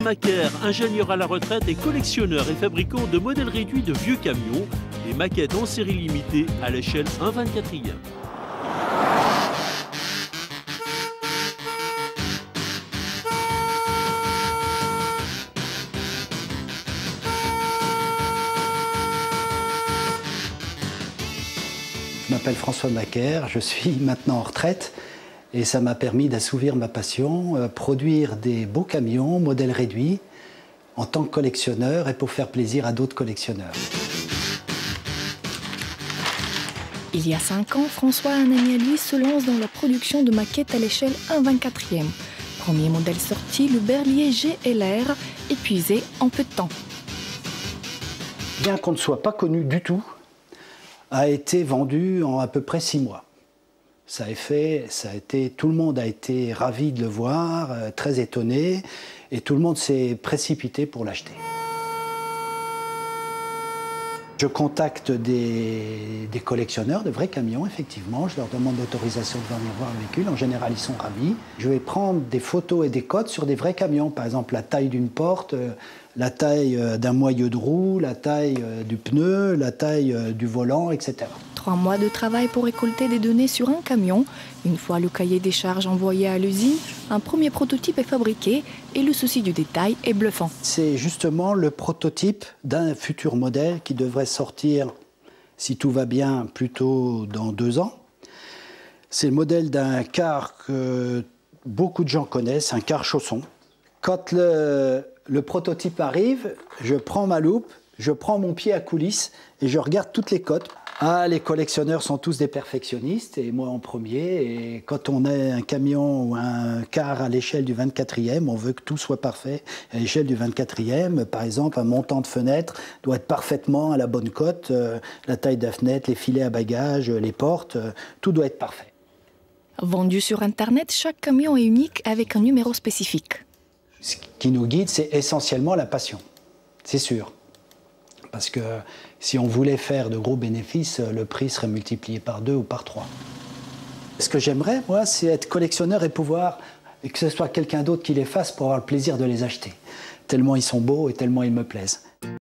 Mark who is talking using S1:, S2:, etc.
S1: Macaire, ingénieur à la retraite et collectionneur et fabricant de modèles réduits de vieux camions, des maquettes en série limitée à l'échelle 1/24e.
S2: Je m'appelle François Macaire, je suis maintenant en retraite et ça m'a permis d'assouvir ma passion, produire des beaux camions, modèles réduits, en tant que collectionneur et pour faire plaisir à d'autres collectionneurs.
S3: Il y a 5 ans, François, un ami à lui, se lance dans la production de maquettes à l'échelle 1/24e. Premier modèle sorti, le Berliet GLR, épuisé en peu de temps.
S2: Bien qu'on ne soit pas connu du tout, a été vendu en à peu près 6 mois. Tout le monde a été ravi de le voir, très étonné, et tout le monde s'est précipité pour l'acheter. Je contacte des collectionneurs de vrais camions, effectivement. Je leur demande l'autorisation de venir voir le véhicule. En général, ils sont ravis. Je vais prendre des photos et des codes sur des vrais camions. Par exemple, la taille d'une porte, la taille d'un moyeu de roue, la taille du pneu, la taille du volant, etc.
S3: 3 mois de travail pour récolter des données sur un camion. Une fois le cahier des charges envoyé à l'usine, un premier prototype est fabriqué et le souci du détail est bluffant.
S2: C'est justement le prototype d'un futur modèle qui devrait sortir, si tout va bien, plutôt dans 2 ans. C'est le modèle d'un car que beaucoup de gens connaissent, un car chausson. Quand le prototype arrive, je prends ma loupe, je prends mon pied à coulisse et je regarde toutes les cotes. Ah, les collectionneurs sont tous des perfectionnistes, et moi en premier. Et quand on a un camion ou un car à l'échelle du 24e, on veut que tout soit parfait. À l'échelle du 24e, par exemple, un montant de fenêtre doit être parfaitement à la bonne cote. La taille de la fenêtre, les filets à bagages, les portes, tout doit être parfait.
S3: Vendu sur Internet, chaque camion est unique avec un numéro spécifique.
S2: Ce qui nous guide, c'est essentiellement la passion, c'est sûr. Parce que si on voulait faire de gros bénéfices, le prix serait multiplié par 2 ou par 3. Ce que j'aimerais, moi, c'est être collectionneur et que ce soit quelqu'un d'autre qui les fasse pour avoir le plaisir de les acheter. Tellement ils sont beaux et tellement ils me plaisent.